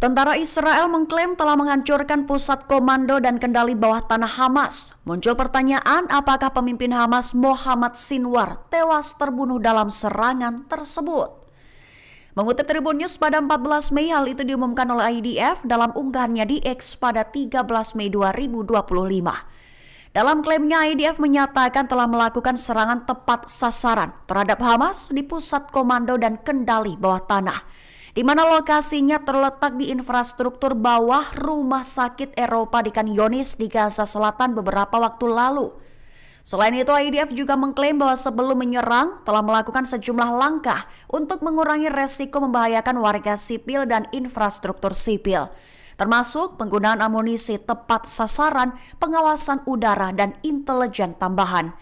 Tentara Israel mengklaim telah menghancurkan pusat komando dan kendali bawah tanah Hamas. Muncul pertanyaan apakah pemimpin Hamas Mohammad Sinwar tewas terbunuh dalam serangan tersebut. Mengutip Tribun News pada 14 Mei, hal itu diumumkan oleh IDF dalam unggahannya di X pada 13 Mei 2025. Dalam klaimnya, IDF menyatakan telah melakukan serangan tepat sasaran terhadap Hamas di pusat komando dan kendali bawah tanah, di mana lokasinya terletak di infrastruktur bawah Rumah Sakit Eropa di Khan Younis di Gaza Selatan beberapa waktu lalu. Selain itu, IDF juga mengklaim bahwa sebelum menyerang telah melakukan sejumlah langkah untuk mengurangi resiko membahayakan warga sipil dan infrastruktur sipil, termasuk penggunaan amunisi tepat sasaran, pengawasan udara, dan intelijen tambahan.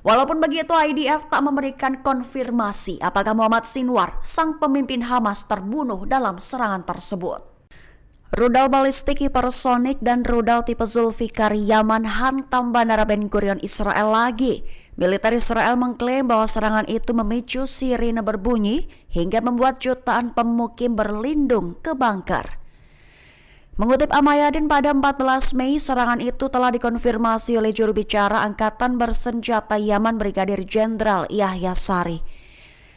Walaupun begitu, IDF tak memberikan konfirmasi apakah Mohammad Sinwar, sang pemimpin Hamas, terbunuh dalam serangan tersebut. Rudal balistik hipersonik dan rudal tipe Zulfikar Yaman hantam Bandara Ben Gurion Israel lagi. Militer Israel mengklaim bahwa serangan itu memicu sirine berbunyi hingga membuat jutaan pemukim berlindung ke bunker. Mengutip Al-Mayadin pada 14 Mei, serangan itu telah dikonfirmasi oleh juru bicara Angkatan Bersenjata Yaman Brigadir Jenderal Yahya Sari.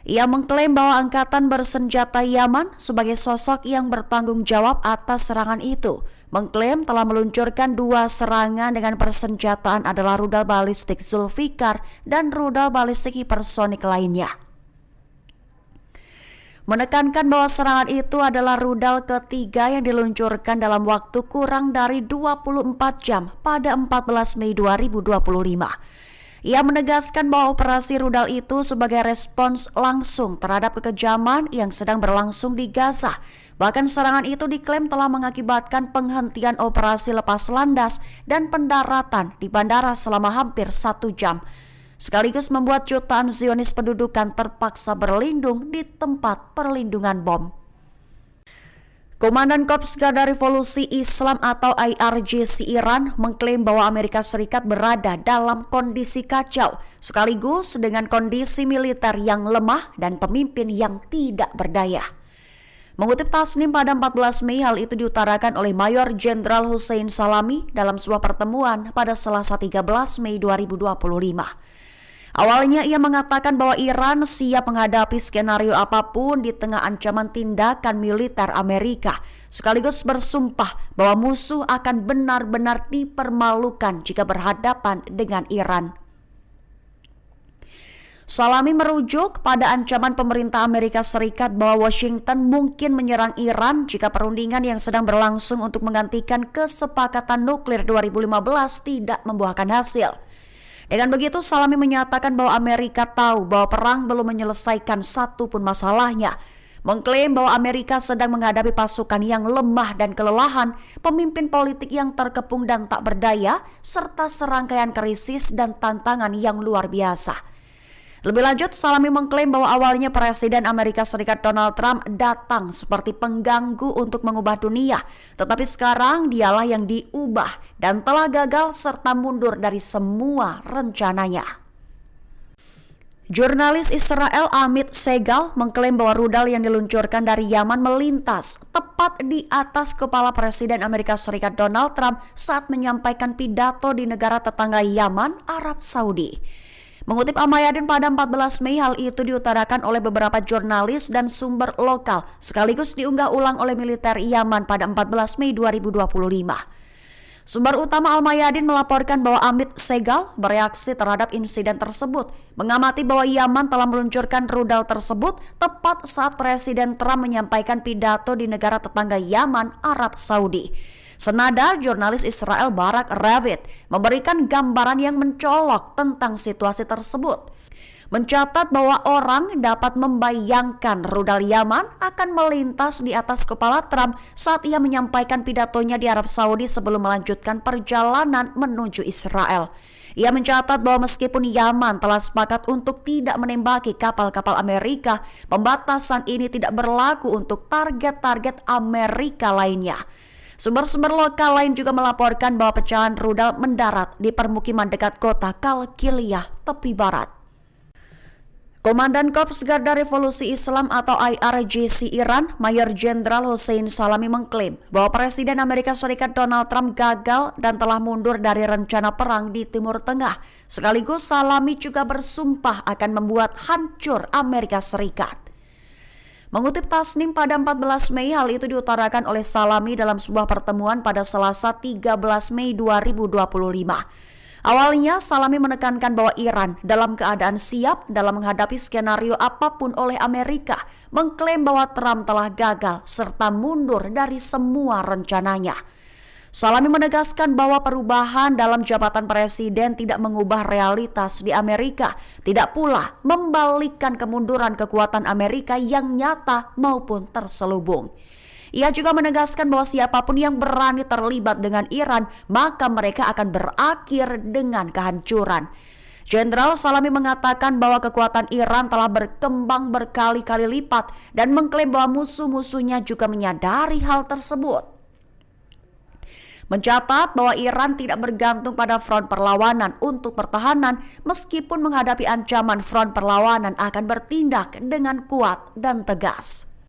Ia mengklaim bahwa Angkatan Bersenjata Yaman sebagai sosok yang bertanggung jawab atas serangan itu, mengklaim telah meluncurkan 2 serangan dengan persenjataan adalah rudal balistik Zulfikar dan rudal balistik hipersonik lainnya. Menekankan bahwa serangan itu adalah rudal ketiga yang diluncurkan dalam waktu kurang dari 24 jam pada 14 Mei 2025. Ia menegaskan bahwa operasi rudal itu sebagai respons langsung terhadap kekejaman yang sedang berlangsung di Gaza. Bahkan serangan itu diklaim telah mengakibatkan penghentian operasi lepas landas dan pendaratan di bandara selama hampir 1 jam. Sekaligus membuat jutaan Zionis pendudukan terpaksa berlindung di tempat perlindungan bom. Komandan Korps Garda Revolusi Islam atau IRGC Iran mengklaim bahwa Amerika Serikat berada dalam kondisi kacau, sekaligus dengan kondisi militer yang lemah dan pemimpin yang tidak berdaya. Mengutip Tasnim pada 14 Mei, hal itu diutarakan oleh Mayor Jenderal Hussein Salami dalam sebuah pertemuan pada Selasa 13 Mei 2025. Awalnya ia mengatakan bahwa Iran siap menghadapi skenario apapun di tengah ancaman tindakan militer Amerika, sekaligus bersumpah bahwa musuh akan benar-benar dipermalukan jika berhadapan dengan Iran. Salami merujuk pada ancaman pemerintah Amerika Serikat bahwa Washington mungkin menyerang Iran jika perundingan yang sedang berlangsung untuk menggantikan kesepakatan nuklir 2015 tidak membuahkan hasil. Dengan begitu, Salami menyatakan bahwa Amerika tahu bahwa perang belum menyelesaikan satu pun masalahnya. Mengklaim bahwa Amerika sedang menghadapi pasukan yang lemah dan kelelahan, pemimpin politik yang terkepung dan tak berdaya, serta serangkaian krisis dan tantangan yang luar biasa. Lebih lanjut, Salami mengklaim bahwa awalnya Presiden Amerika Serikat Donald Trump datang seperti pengganggu untuk mengubah dunia, tetapi sekarang dialah yang diubah dan telah gagal serta mundur dari semua rencananya. Jurnalis Israel Amit Segal mengklaim bahwa rudal yang diluncurkan dari Yaman melintas tepat di atas kepala Presiden Amerika Serikat Donald Trump saat menyampaikan pidato di negara tetangga Yaman, Arab Saudi. Mengutip Al-Mayadin pada 14 Mei, hal itu diutarakan oleh beberapa jurnalis dan sumber lokal, sekaligus diunggah ulang oleh militer Yaman pada 14 Mei 2025. Sumber utama Al-Mayadin melaporkan bahwa Amit Segal bereaksi terhadap insiden tersebut, mengamati bahwa Yaman telah meluncurkan rudal tersebut tepat saat Presiden Trump menyampaikan pidato di negara tetangga Yaman, Arab Saudi. Senada, jurnalis Israel Barak Ravid memberikan gambaran yang mencolok tentang situasi tersebut. Mencatat bahwa orang dapat membayangkan rudal Yaman akan melintas di atas kepala Trump saat ia menyampaikan pidatonya di Arab Saudi sebelum melanjutkan perjalanan menuju Israel. Ia mencatat bahwa meskipun Yaman telah sepakat untuk tidak menembaki kapal-kapal Amerika, pembatasan ini tidak berlaku untuk target-target Amerika lainnya. Sumber-sumber lokal lain juga melaporkan bahwa pecahan rudal mendarat di permukiman dekat kota Kalkiliyah, tepi barat. Komandan Korps Garda Revolusi Islam atau IRGC Iran, Mayor Jenderal Hossein Salami mengklaim bahwa Presiden Amerika Serikat Donald Trump gagal dan telah mundur dari rencana perang di Timur Tengah. Sekaligus Salami juga bersumpah akan membuat hancur Amerika Serikat. Mengutip Tasnim pada 14 Mei, hal itu diutarakan oleh Salami dalam sebuah pertemuan pada Selasa 13 Mei 2025. Awalnya, Salami menekankan bahwa Iran dalam keadaan siap dalam menghadapi skenario apapun oleh Amerika, mengklaim bahwa Trump telah gagal serta mundur dari semua rencananya. Salami menegaskan bahwa perubahan dalam jabatan presiden tidak mengubah realitas di Amerika, tidak pula membalikkan kemunduran kekuatan Amerika yang nyata maupun terselubung. Ia juga menegaskan bahwa siapapun yang berani terlibat dengan Iran, maka mereka akan berakhir dengan kehancuran. Jenderal Salami mengatakan bahwa kekuatan Iran telah berkembang berkali-kali lipat dan mengklaim bahwa musuh-musuhnya juga menyadari hal tersebut. Mencatat bahwa Iran tidak bergantung pada front perlawanan untuk pertahanan, meskipun menghadapi ancaman front perlawanan akan bertindak dengan kuat dan tegas.